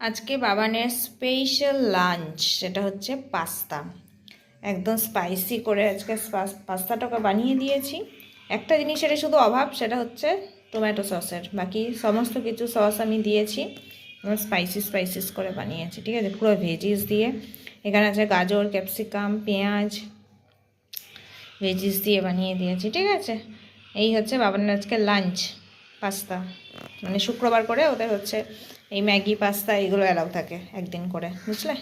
আজকে বাবানের special lunch, সেটা হচ্ছে পাস্তা। একদম স্পাইসি করে আজকে পাস্তাটাকে বানিয়ে দিয়েছি। একটা জিনিসের শুধু অভাব, সেটা হচ্ছে টমেটো সসের। বাকি সমস্ত কিছু সস আমি দিয়েছি, স্পাইসিস করে বানিয়েছি। ঠিক আছে, পুরো ভেজিস দিয়ে। এখানে আছে গাজর, ক্যাপসিকাম, পেঁয়াজ, ভেজিস দিয়ে বানিয়ে দিয়েছি। ঠিক আছে, এই হচ্ছে বাবানের আজকে লাঞ্চ, পাস্তা। মানে শুক্রবার করে ওদের হচ্ছে এই ম্যাগি পাস্তা এগুলো অ্যালাউ থাকে একদিন করে, বুঝলে?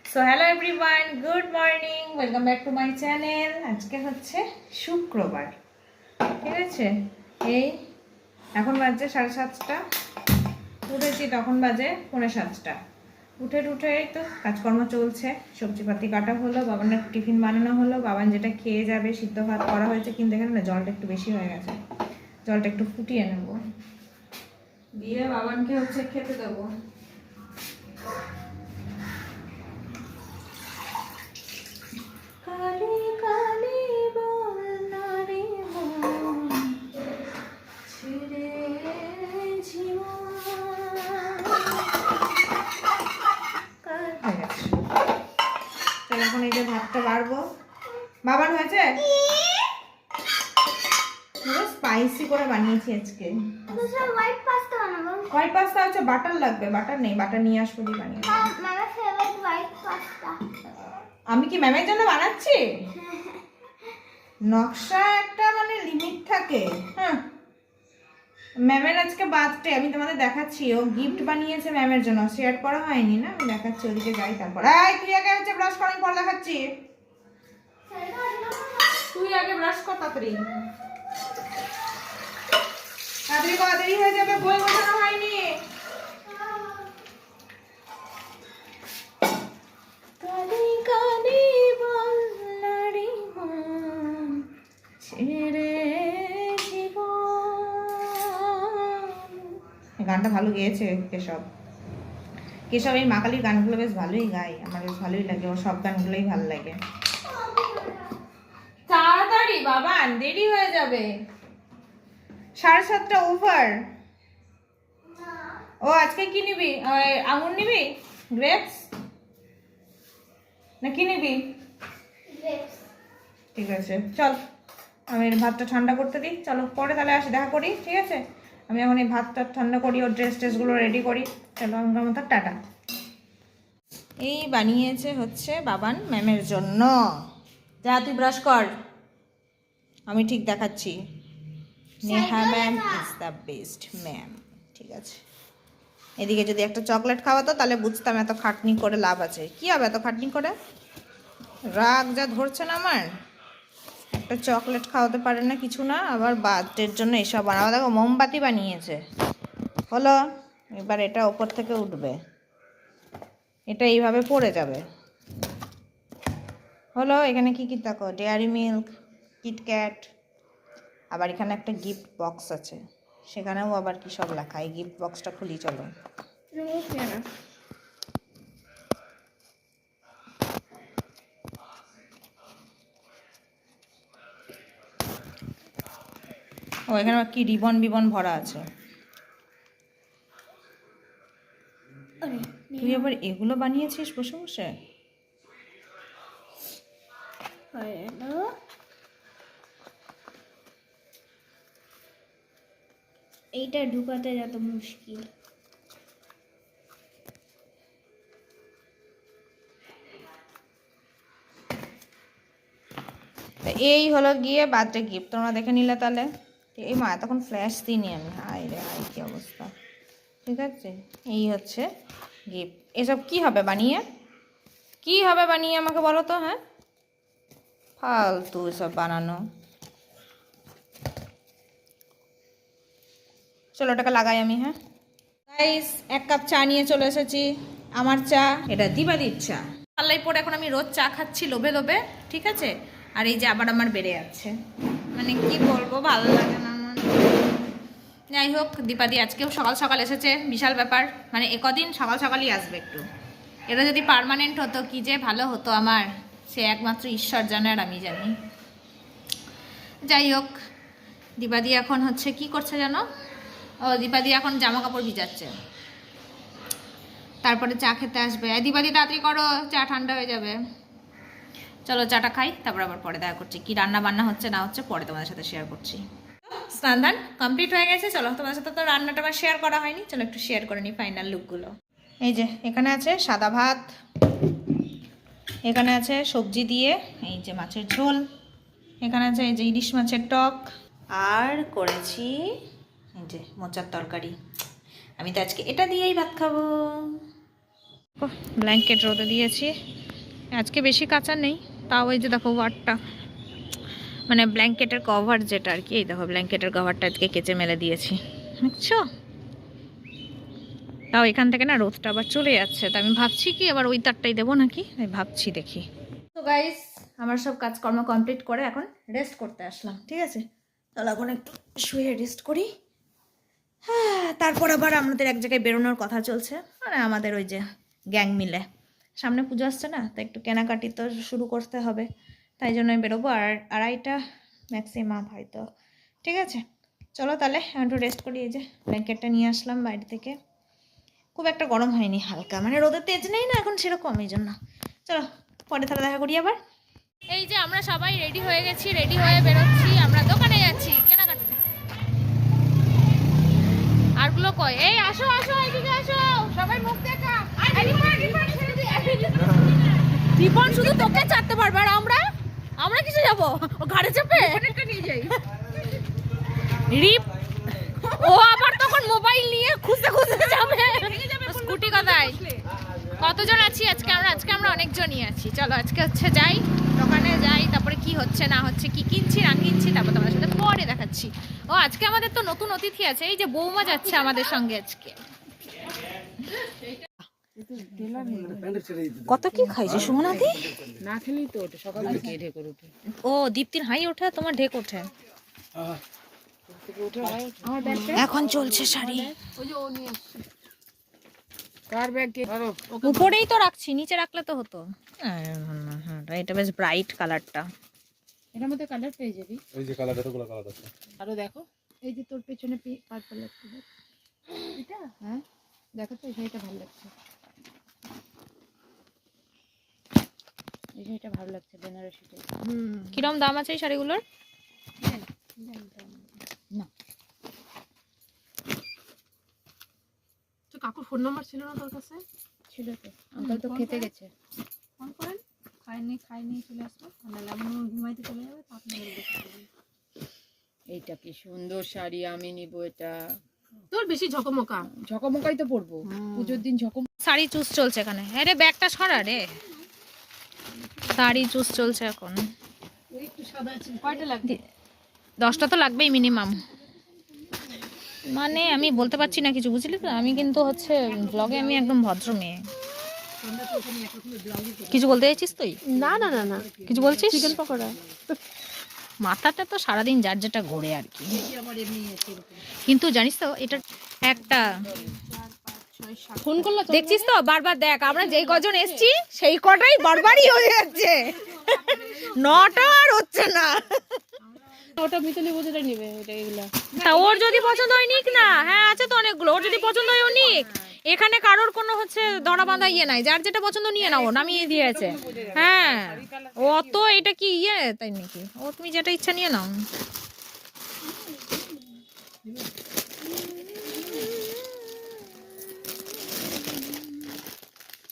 So hello everyone, good morning, welcome back to my channel. আজকে হচ্ছে শুক্রবার, ঠিক আছে। এই এখন বাজছে 7:30, উঠেছি তখন বাজে 6:45। উঠে তো কাজকর্ম চলছে, সবজিপাতি কাটা হলো, বাবানের টিফিন বানানো হলো। বাবান যেটা খেয়ে যাবে, সিদ্ধ ভাত করা হয়েছে, কিন্তু এখানে না জলটা একটু বেশি হয়ে গেছে, জলটা একটু ফুটিয়ে নেবো, দিয়ে বাবানকে হচ্ছে খেতে দেবো। কালি কালি বনারে মন ছেড়ে জীবন। তাহলে এখন এই যে ভাতটা বাড়বো। বাবান হয়েছে, স্পাইসি করে বানিয়েছি আজকে। হোয়াইট পাস্তা বানাবো। হোয়াইট পাস্তা হচ্ছে বাটার লাগবে, বাটার নেই, বাটার নিয়ে আসবো দিয়ে বানিয়ে। আমার ফেভারিট হোয়াইট পাস্তা। আমি কি ম্যামের জন্য বানাচ্ছি? নকশা একটা মানে লিমিট থাকে। হ্যাঁ, ম্যামের আজকে বার্থডে, আমি তোমাদের দেখাচ্ছি। ও গিফট বানিয়েছে ম্যামের জন্য, শেয়ার করা হয়নি না, আমি দেখাচ্ছি। ওদিকে যাই, তারপর তুই আগে হচ্ছে ব্রাশ কর, আমি পরে দেখাচ্ছি। তুই আগে ব্রাশ কর, তাড়াতাড়ি তাড়াতাড়ি কর, দেরি হয়ে যাবে, বই গোছানো হয়নি। কালি কালি বলনারি মন ছেড়ে জীবন। গানটা ভালো গেয়েছে কেশব। কেশব এই মা কালীর গানগুলো বেশ ভালোই গায়, আমার বেশ ভালোই লাগে, ওর সব গানগুলোই ভালো লাগে। তাড়াতাড়ি বাবা, দেরি হয়ে যাবে, 7:30 ওভার। ও আজকে কি নিবি? আঙুর নিবি, গ্রেপস না কি নিবি? ঠিক আছে, চল আমি ভাতটা ঠান্ডা করতে দিই। চলো পরে তাহলে আসি, দেখা করি, ঠিক আছে। আমি এখন এই ভাতটা ঠান্ডা করি, ওর ড্রেসগুলো রেডি করি। চলো আমার মতো টাটা। এই বানিয়েছে হচ্ছে বাবান ম্যামের জন্য। যা তুই ব্রাশ কর, আমি ঠিক দেখাচ্ছি। Neha ma'am is the best ma'am, ঠিক আছে। এদিকে যদি একটা চকলেট খাওয়াতো তাহলে বুঝতাম এত খাটনি করে লাভ আছে। কি হবে এত খাটনি করে? রাগ যা ধরছে না আমার, একটা চকলেট খাওয়াতে পারে না, কিছু না, আবার বার্থডের জন্য এসব বানাবো। দেখো মোমবাতি বানিয়েছে, হলো। এবার এটা ওপর থেকে উঠবে, এটা এইভাবে পড়ে যাবে, হলো। এখানে কি কি দেখো, ডেয়ারি মিল্ক, কিটক্যাট, আবার এখানে একটা গিফট বক্স আছে, সেখানেও আবার কি সব লেখা। এই গিফট বক্সটা খুলি, চলো। ও এখানে কি রিবন বিবন ভরা আছে। তুই আবার এগুলো বানিয়েছিস বসে বসে? এইটা ঢুকাতে যত মুশকিল। এই হলো গিয়ে বার্থডে গিফট, তোমরা দেখে নিলে তাহলে। এই মা তখন ফ্ল্যাশ দিইনি আমি, হাই রে হাই, কি অবস্থা। ঠিক আছে, এই হচ্ছে গিফট। এসব কি হবে বানিয়ে, কি হবে বানিয়ে আমাকে বলো তো। হ্যাঁ, ফালতু এসব বানানো। চলো ওটাকে লাগাই আমি। হ্যাঁ গাইস, 1 কাপ চা নিয়ে চলে এসেছি। আমার চা, এটা দিবাদির চা। পাল্লাই পরে এখন আমি রোজ চা খাচ্ছি লোভে লোভে, ঠিক আছে। আর এই যে আবার আমার বেড়ে যাচ্ছে, মানে কি বলবো, ভালো লাগে না আমার। যাই হোক, দীপাদি আজকেও সকাল সকাল এসেছে, বিশাল ব্যাপার। মানে একদিন সকাল সকালই আসবে একটু। এটা যদি পার্মানেন্ট হতো কি যে ভালো হতো আমার, সে একমাত্র ঈশ্বর জানে আর আমি জানি। যাই হোক, দীপাদি এখন হচ্ছে কি করছে জানো? ও দীপাদি এখন জামা কাপড় ভিজাচ্ছে। তারপরে চা খেতে আসবে। দিবাদি তাড়াতাড়ি করো, চা ঠান্ডা হয়ে যাবে। চলো চাটা খাই, তারপর আবার পরে দেখা করছি। কি রান্না বান্না হচ্ছে না হচ্ছে পরে তোমাদের সাথে শেয়ার করছি। স্নান দান কমপ্লিট হয়ে গেছে। চলো তোমাদের সাথে তো রান্নাটা আমার শেয়ার করা হয়নি, চলো একটু শেয়ার করে নিই ফাইনাল লুকগুলো। এই যে এখানে আছে সাদা ভাত, এখানে আছে সবজি দিয়ে এই যে মাছের ঝোল, এখানে আছে এই যে ইলিশ মাছের টক, আর করেছি এই যে মোচার তরকারি। আমি তো আজকে এটা দিয়েই ভাত খাবো। ব্ল্যাঙ্কেট রোদে দিয়েছি, আজকে বেশি কাঁচা নেই, তাও এই যে দেখো ওয়ারটা, মানে ব্ল্যাঙ্কেটের কভার যেটা আর কি, এই দেখো ব্ল্যাঙ্কেটের কভারটা আজকে কেচে মেলে দিয়েছি, বুঝছো? তাও এখান থেকে না রোদটা আবার চলে যাচ্ছে, তো আমি ভাবছি কি আবার ওই তারটাই দেবো নাকি, আমি ভাবছি দেখি। তো গাইস আমার সব কাজকর্ম কমপ্লিট করে এখন রেস্ট করতে আসলাম, ঠিক আছে? তাহলে এখন একটু শুয়ে রেস্ট করি। হ্যাঁ, তারপর আবার আমাদের এক জায়গায় বেরোনোর কথা চলছে, মানে আমাদের ওই যে গ্যাং মিলে, সামনে পুজো আসছে না, তো একটু কেনাকাটি তো শুরু করতে হবে, তাই জন্য বেরোবো। আর 2:30টা ম্যাক্সিমাম হয়তো, ঠিক আছে? চলো তাহলে একটু রেস্ট করি। এই যে ব্ল্যাঙ্কেটটা নিয়ে আসলাম বাইরে থেকে, খুব একটা গরম হয়নি, হালকা, মানে রোদের তেজ নেই না এখন সেরকম, এই জন্য। চলো পরে তাহলে দেখা করি আবার। এই যে আমরা সবাই রেডি হয়ে গেছি, রেডি হয়ে বেরোচ্ছি, আমরা দোকানে যাচ্ছি কেনাকাটা। আরগুলো কই? এই আসো আসো, এদিকে আসো, সবাই মুখ দেখা। রিপন শুধু তোকে চাটতে পারবে, আর আমরা কিছু যাবো ও ঘাড়ে চাপে নিয়ে যাই। রিপ ও আবার তখন মোবাইল নিয়ে খুঁজতে খুঁজতে যাবে স্কুটি। কোথায় কতজন আছি আজকে আমরা অনেকজনই আছি। চলো আজকে হচ্ছে যাই, দোকানে যাই, তারপরে কি হচ্ছে না হচ্ছে, কি কিনছি না কিনছি, তারপর তোমাদের সাথে পরে দেখাচ্ছি। ও আজকে আমাদের তো নতুন অতিথি আছে, এই যে বৌমা যাচ্ছে আমাদের সঙ্গে আজকে। কত কি খাইছে সুমনাদি? না খেলেই তো ওঠে, সকাল থেকে ঢেকুর ওঠে। ও দীপ্তির হাই ওঠে, তোমার ঢেক ওঠে। এখন চলছে শাড়ি, কার ব্যাগ কে? উপরেই তো রাখছি, নিচে রাখলে তো হতো। এটা বেশ ব্রাইট কালারটা। এটার মধ্যে কালার পেয়ে যাবি, ওই যে কালার, এতগুলো কালার আছে। আরো দেখো, এই যে তোর পেছনে পার্পল লাগছে, এটা হ্যাঁ দেখো তো, এই শাড়িটা ভালো লাগছে, এই শাড়িটা ভালো লাগছে, বেনারসিটা। কিরম দাম আছে এই শাড়িগুলোর? না তো কাকুর ফোন নাম্বার ছিল না তোর কাছে? ছিল তো, আঙ্কেল তো খেতে গেছে। ফোন করেন, খাইনি চলে আসবো, নাহলে আমি ঘুমাইতে চলে যাবে, তো আপনি এইটা কি সুন্দর শাড়ি, আমি নিব এটা। তোর বেশি ঝকমকাই তো পরবো, পুজোর দিন শাড়ি চুজ চলছে এখানে। হ্যাঁ রে, ব্যাগটা সরা রে, শাড়ি চুজ চলছে এখন। কয়টা লাগবে? 10টা তো লাগবেই মিনিমাম। মানে আমি বলতে পারছি না কিছু, বুঝলি তো? আমি কিন্তু হচ্ছে ব্লগে আমি একদম ভদ্র মেয়ে। কিছু বলতে চাইছিস তুই? না না না না, কিছু বলছিস? চিকেন পকোড়া। মাথাটা তো সারাদিন যার যেটা ঘোরে আর কি, কিন্তু জানিস তো এটা একটা ফোন করলো দেখছিস তো, বারবার দেখ, আমরা যেই কজন এসছি সেই কটাই বারবারই হয়ে যাচ্ছে, 9টা আর হচ্ছে না। ওটা মিতালি বোঝাটা নিবে, ওটা এগুলা। তা ওর যদি পছন্দ হয় নিক না, হ্যাঁ আছে তো অনেকগুলো, ওর যদি পছন্দ হয় ও নিক। এখানে কারোর কোনো হচ্ছে ধরা বাঁধা ইয়ে নাই, যার যেটা পছন্দ নিয়ে নাও, নামিয়ে দিয়েছে। হ্যাঁ অত এটা কি ইয়ে তাই নাকি? ও তুমি যেটা ইচ্ছা নিয়ে নাও।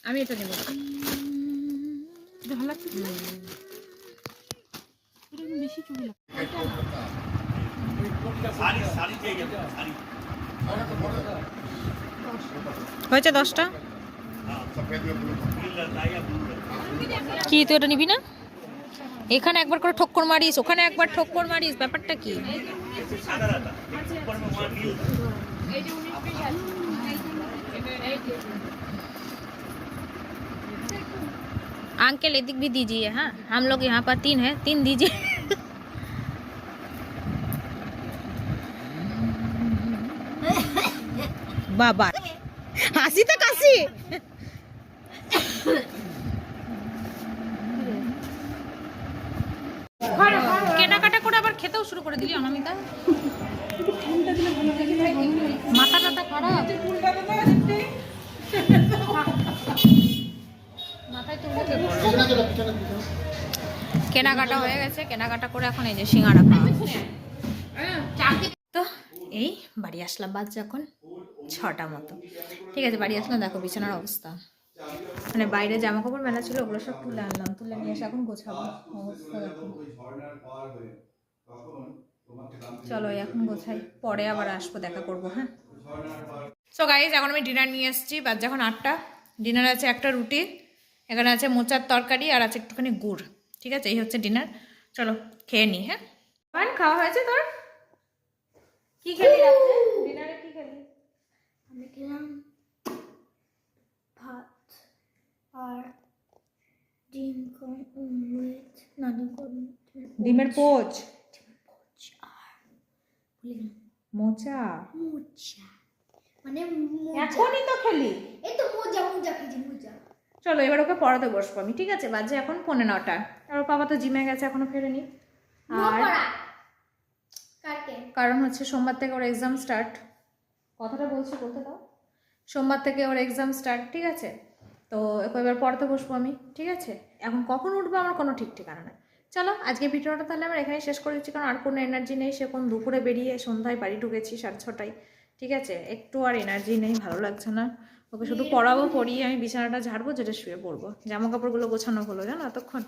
আমি এটা নেব, এটা ভালো লাগছে, এটা বেশি চুল লাগছে। হয়েছে 10টা। কি তুই ওটা নিবি না? এখানে একবার করে ঠক্কর মারিস, ওখানে একবার ঠক্কর মারিস, ব্যাপারটা কি? अंकल एदिक भी दीजिए। हाँ हम लोग यहाँ पर 3 है, 3 दीजिए। बाबा হাসি তো কাশি। কেনাকাটা করে আবার খেতেও শুরু করে দিলি অনামিকা। মাথা টাথা খারাপ। কেনাকাটা হয়ে গেছে, কেনাকাটা করে এখন এই যে সিঙ্গারা খাওয়া তো এই বাড়ি আসলাম, বাজছে এখন 6টা মতো। ঠিক আছে, বাড়ি আসলাম, দেখো বিছানার অবস্থা, মানে বাইরে জামা কাপড় মেলা ছিল, ওগুলো সব তুলে আনলাম, তুলে নিয়ে এসে এখন গোছাবো। অবস্থা দেখো, চলো এখন গোছাই, পরে আবার আসবো, দেখা করবো। হ্যাঁ, সো গাইজ এখন আমি ডিনার নিয়ে এসেছি, বাজছে এখন 8টা। ডিনার আছে একটা রুটি, এখানে আছে মোচার তরকারি, আর আছে একটুখানি গুড়। ঠিক আছে, এই হচ্ছে ডিনার, চলো খেয়ে নিই। হ্যাঁ, পান খাওয়া হয়েছে তোর? কি খেলি রাত্রে ডিনারে, কি খেলি? আমি খেলাম ভাত আর ডিম উইথ ডিমের পোচ, আর ভুলে মোচা, মোচা মানে এখনই তো খেলি। এই তো মোজা মোজা খেয়েছি মোজা। চলো এবার ওকে পড়াতে বসবো আমি। ঠিক আছে, বাজে এখন 9:15। আর ওর বাবা তো জিমে গেছে, এখনো ফেরেনি। আর কারণ হচ্ছে সোমবার থেকে ওর এক্সাম স্টার্ট, কথাটা বলছি বলতে দাও, সোমবার থেকে ওর এক্সাম স্টার্ট। ঠিক আছে, তো ওকে এবার পড়াতে বসবো আমি। ঠিক আছে, এখন কখন উঠবো আমার কোনো ঠিক ঠিকানা নেই। চলো আজকে ভিডিওটা তাহলে আমরা এখানেই শেষ করে দিচ্ছি, কারণ আর কোনো এনার্জি নেই। সে কোন দুপুরে বেরিয়ে সন্ধ্যায় বাড়ি ঢুকেছি 6:30টায়। ঠিক আছে, একটু আর এনার্জি নেই, ভালো লাগছে না। ওকে শুধু পড়াবো, পড়িয়ে আমি বিছানাটা ঝাড়বো, যেটা শুয়ে পড়বো, জামা কাপড়গুলো গোছানো হলো জানো এতক্ষণ।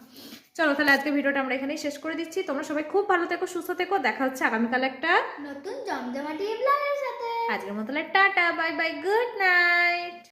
চলো তাহলে আজকে ভিডিওটা আমরা এখানেই শেষ করে দিচ্ছি। তোমরা সবাই খুব ভালো থেকো, সুস্থ থেকো, দেখা হচ্ছে আগামীকাল একটা নতুন জমজমাটি ব্লগের সাথে। আজকের মতো tata, bye bye, good night.